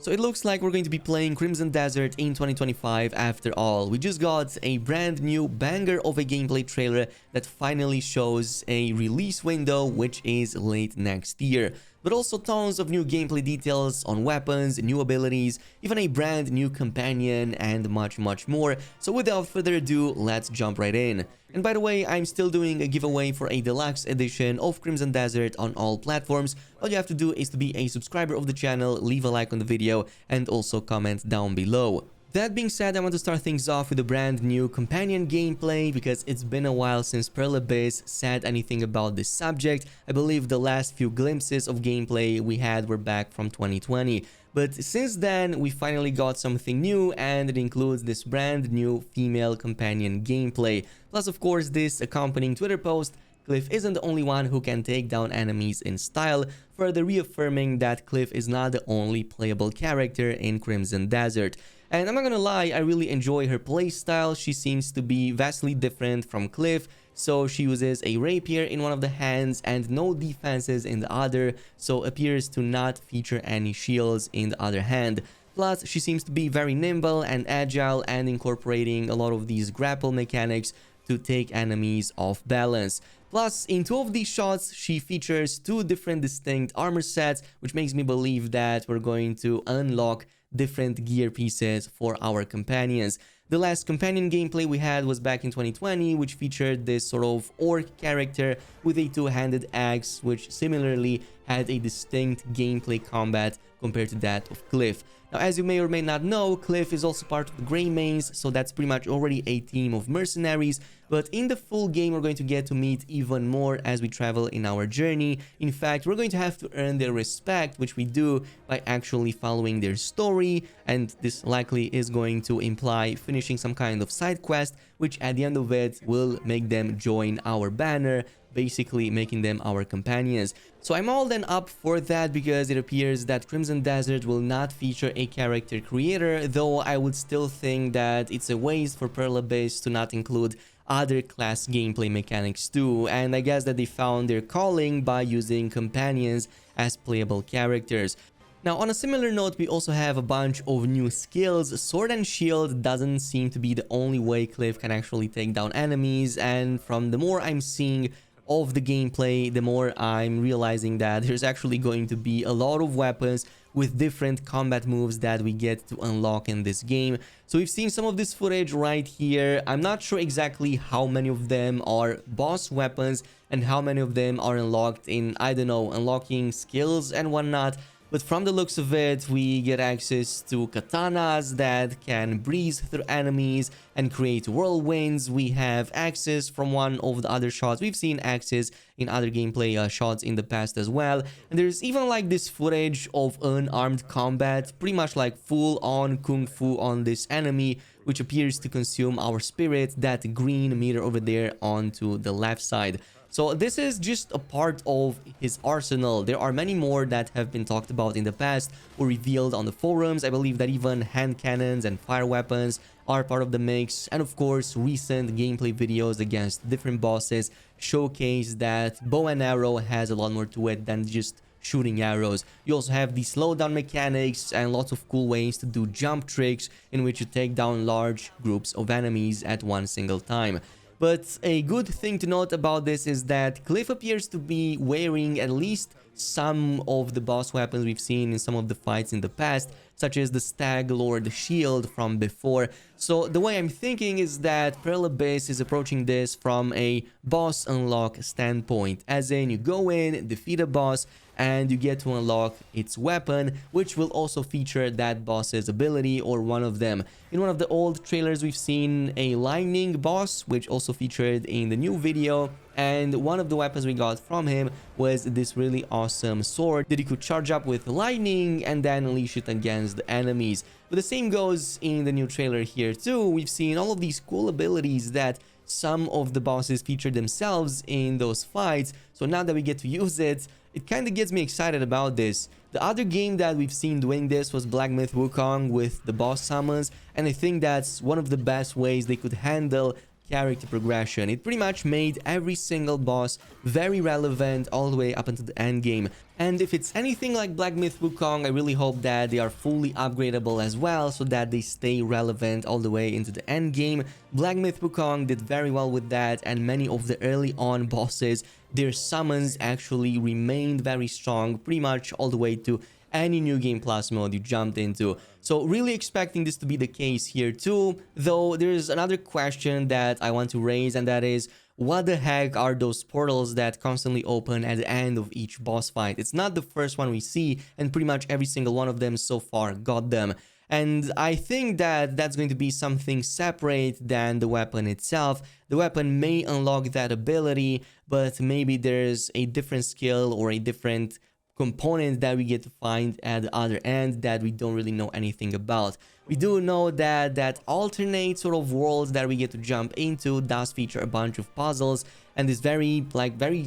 So it looks like we're going to be playing Crimson Desert in 2025 after all. We just got a brand new banger of a gameplay trailer that finally shows a release window, which is late next year. But also tons of new gameplay details on weapons, new abilities, even a brand new companion, and much more. So without further ado, let's jump right in. And by the way, I'm still doing a giveaway for a deluxe edition of Crimson Desert on all platforms. All you have to do is to be a subscriber of the channel, leave a like on the video, and also comment down below. That being said, I want to start things off with a brand new companion gameplay because it's been a while since Pearl Abyss said anything about this subject. I believe the last few glimpses of gameplay we had were back from 2020. But since then, we finally got something new, and it includes this brand new female companion gameplay. Plus, of course, this accompanying Twitter post. Cliff isn't the only one who can take down enemies in style, further reaffirming that Cliff is not the only playable character in Crimson Desert. And I'm not gonna lie, I really enjoy her playstyle. She seems to be vastly different from Cliff. So she uses a rapier in one of the hands and no defenses in the other, so appears to not feature any shields in the other hand. Plus, she seems to be very nimble and agile and incorporating a lot of these grapple mechanics to take enemies off balance. Plus, in two of these shots, she features two different distinct armor sets, which makes me believe that we're going to unlock different gear pieces for our companions. The last companion gameplay we had was back in 2020, which featured this sort of orc character with a two-handed axe, which similarly had a distinct gameplay combat compared to that of Cliff. Now, as you may or may not know, Cliff is also part of the Greymanes, so that's pretty much already a team of mercenaries. But in the full game, we're going to get to meet even more as we travel in our journey. In fact, we're going to have to earn their respect, which we do by actually following their story. And this likely is going to imply finishing some kind of side quest, which at the end of it will make them join our banner, basically making them our companions. So I'm all then up for that because it appears that Crimson Desert will not feature a character creator, though I would still think that it's a waste for Pearl Abyss to not include other class gameplay mechanics too, and I guess that they found their calling by using companions as playable characters. Now, on a similar note, we also have a bunch of new skills. Sword and Shield doesn't seem to be the only way Cliff can actually take down enemies, and from the more I'm seeing of the gameplay, the more I'm realizing that there's actually going to be a lot of weapons with different combat moves that we get to unlock in this game. So we've seen some of this footage right here. I'm not sure exactly how many of them are boss weapons and how many of them are unlocked in, I don't know, unlocking skills and whatnot. But from the looks of it, we get access to katanas that can breeze through enemies and create whirlwinds. We have access from one of the other shots. We've seen access in other gameplay shots in the past as well. And there's even like this footage of unarmed combat, pretty much like full-on kung fu on this enemy, which appears to consume our spirit, that green meter over there onto the left side. So this is just a part of his arsenal. There are many more that have been talked about in the past or revealed on the forums. I believe that even hand cannons and fire weapons are part of the mix. And of course, recent gameplay videos against different bosses showcase that bow and arrow has a lot more to it than just shooting arrows. You also have the slowdown mechanics and lots of cool ways to do jump tricks in which you take down large groups of enemies at one single time. But a good thing to note about this is that Cliff appears to be wearing at least some of the boss weapons we've seen in some of the fights in the past, such as the Stag Lord shield from before. So the way I'm thinking is that Pearl Abyss is approaching this from a boss unlock standpoint, as in you go in, defeat a boss, and you get to unlock its weapon, which will also feature that boss's ability or one of them. In one of the old trailers, we've seen a lightning boss, which also featured in the new video, and one of the weapons we got from him was this really awesome sword that you could charge up with lightning and then unleash it against the enemies. But the same goes in the new trailer here too. We've seen all of these cool abilities that some of the bosses feature themselves in those fights, so now that we get to use it, it kind of gets me excited about this. The other game that we've seen doing this was Black Myth Wukong with the boss summons, and I think that's one of the best ways they could handle character progression. It pretty much made every single boss very relevant all the way up until the end game. And if it's anything like Black Myth Wukong, I really hope that they are fully upgradable as well, so that they stay relevant all the way into the end game. Black Myth Wukong did very well with that, and many of the early on bosses, their summons actually remained very strong pretty much all the way to any new game plus mode you jumped into. So really expecting this to be the case here too, though there's another question that I want to raise, and that is, what the heck are those portals that constantly open at the end of each boss fight? It's not the first one we see, and pretty much every single one of them so far got them. And I think that that's going to be something separate than the weapon itself. The weapon may unlock that ability, but maybe there's a different skill or a different component that we get to find at the other end that we don't really know anything about. We do know that that alternate sort of world that we get to jump into does feature a bunch of puzzles and this very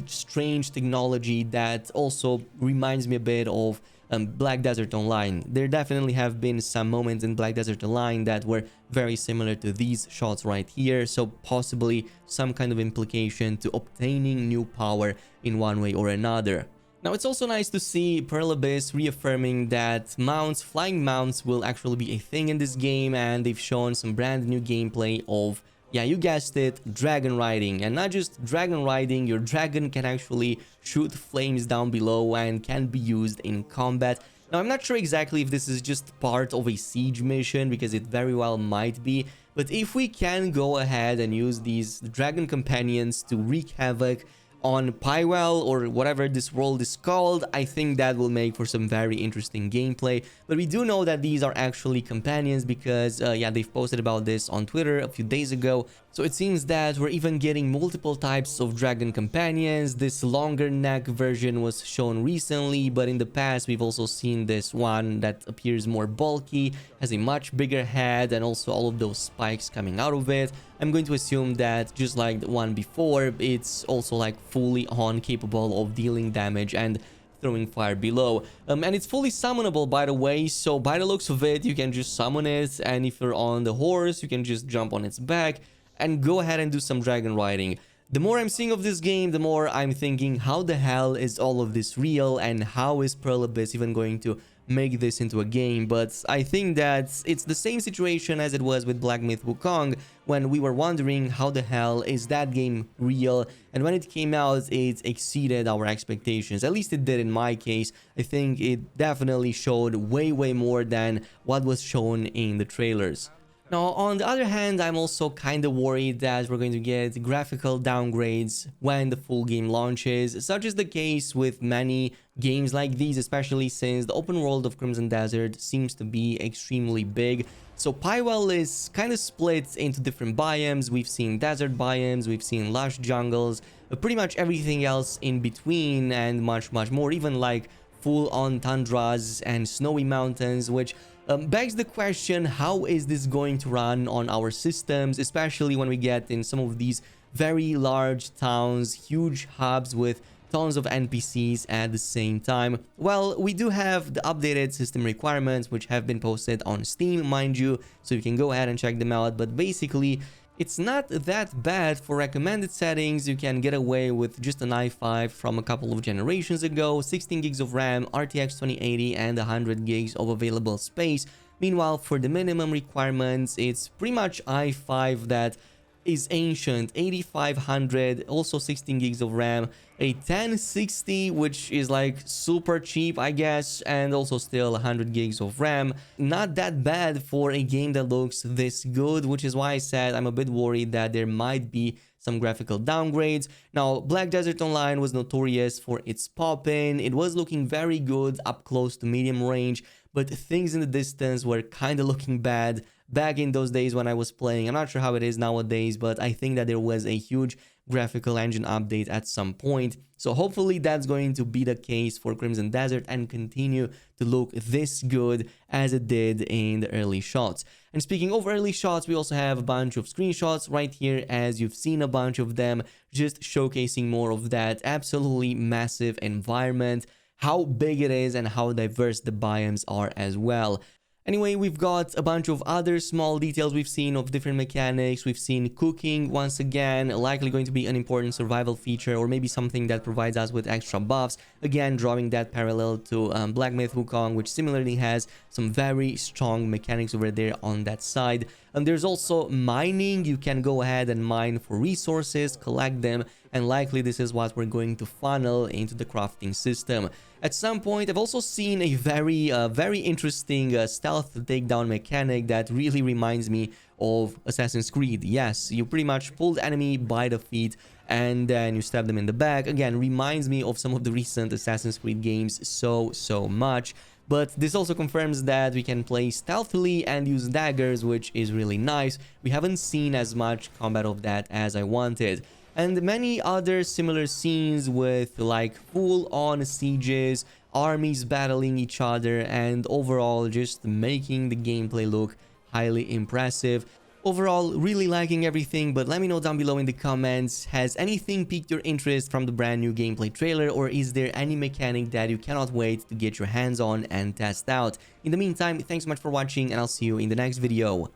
strange technology that also reminds me a bit of Black Desert Online. There definitely have been some moments in Black Desert Online that were very similar to these shots right here, so possibly some kind of implication to obtaining new power in one way or another. Now, it's also nice to see Pearl Abyss reaffirming that mounts, flying mounts, will actually be a thing in this game, and they've shown some brand new gameplay of, yeah, you guessed it, dragon riding. And not just dragon riding, your dragon can actually shoot flames down below and can be used in combat. Now, I'm not sure exactly if this is just part of a siege mission, because it very well might be, but if we can go ahead and use these dragon companions to wreak havoc on Pywell or whatever this world is called, I think that will make for some very interesting gameplay. But we do know that these are actually companions because yeah, they've posted about this on Twitter a few days ago. So it seems that we're even getting multiple types of dragon companions. This longer neck version was shown recently, but in the past we've also seen this one that appears more bulky, has a much bigger head, and also all of those spikes coming out of it. I'm going to assume that just like the one before, it's also like fully on capable of dealing damage and throwing fire below. And it's fully summonable, by the way, so by the looks of it, you can just summon it, and if you're on the horse, you can just jump on its back and go ahead and do some dragon riding. The more I'm seeing of this game, the more I'm thinking, how the hell is all of this real, and how is Pearl Abyss even going to make this into a game? But I think that it's the same situation as it was with Black Myth Wukong, when we were wondering how the hell is that game real, and when it came out, it exceeded our expectations. At least it did in my case. I think it definitely showed way more than what was shown in the trailers. Now, on the other hand, I'm also kind of worried that we're going to get graphical downgrades when the full game launches, such is the case with many games like these, especially since the open world of Crimson Desert seems to be extremely big. So Pywell is kind of split into different biomes. We've seen desert biomes, we've seen lush jungles, pretty much everything else in between, and much more, even like full-on tundras and snowy mountains, which begs the question, how is this going to run on our systems, especially when we get in some of these very large towns, huge hubs with tons of NPCs at the same time? Well, we do have the updated system requirements, which have been posted on Steam, mind you, so you can go ahead and check them out. But basically, it's not that bad. For recommended settings, you can get away with just an i5 from a couple of generations ago, 16 gigs of RAM, RTX 2080, and 100 gigs of available space. Meanwhile, for the minimum requirements, it's pretty much i5 that is ancient, 8500, also 16 gigs of RAM, a 1060, which is like super cheap, I guess, and also still 100 gigs of RAM. Not that bad for a game that looks this good, which is why I said I'm a bit worried that there might be some graphical downgrades. Now, Black Desert Online was notorious for its pop-in. It was looking very good up close to medium range, but things in the distance were kind of looking bad back in those days when I was playing. I'm not sure how it is nowadays, but I think that there was a huge graphical engine update at some point. So hopefully that's going to be the case for Crimson Desert and continue to look this good as it did in the early shots. And speaking of early shots, we also have a bunch of screenshots right here, as you've seen a bunch of them, just showcasing more of that absolutely massive environment, how big it is, and how diverse the biomes are as well. Anyway, we've got a bunch of other small details we've seen of different mechanics. We've seen cooking once again, likely going to be an important survival feature, or maybe something that provides us with extra buffs. Again, drawing that parallel to Black Myth Wukong, which similarly has some very strong mechanics over there on that side. And there's also mining. You can go ahead and mine for resources, collect them, and likely this is what we're going to funnel into the crafting system. At some point, I've also seen a very interesting stealth takedown mechanic that really reminds me of Assassin's Creed. Yes, you pretty much pull the enemy by the feet and then you stab them in the back. Again, reminds me of some of the recent Assassin's Creed games so much. But this also confirms that we can play stealthily and use daggers, which is really nice. We haven't seen as much combat of that as I wanted. And many other similar scenes with like full-on sieges, armies battling each other, and overall just making the gameplay look highly impressive. Overall, really liking everything, but let me know down below in the comments, has anything piqued your interest from the brand new gameplay trailer, or is there any mechanic that you cannot wait to get your hands on and test out? In the meantime, thanks so much for watching, and I'll see you in the next video.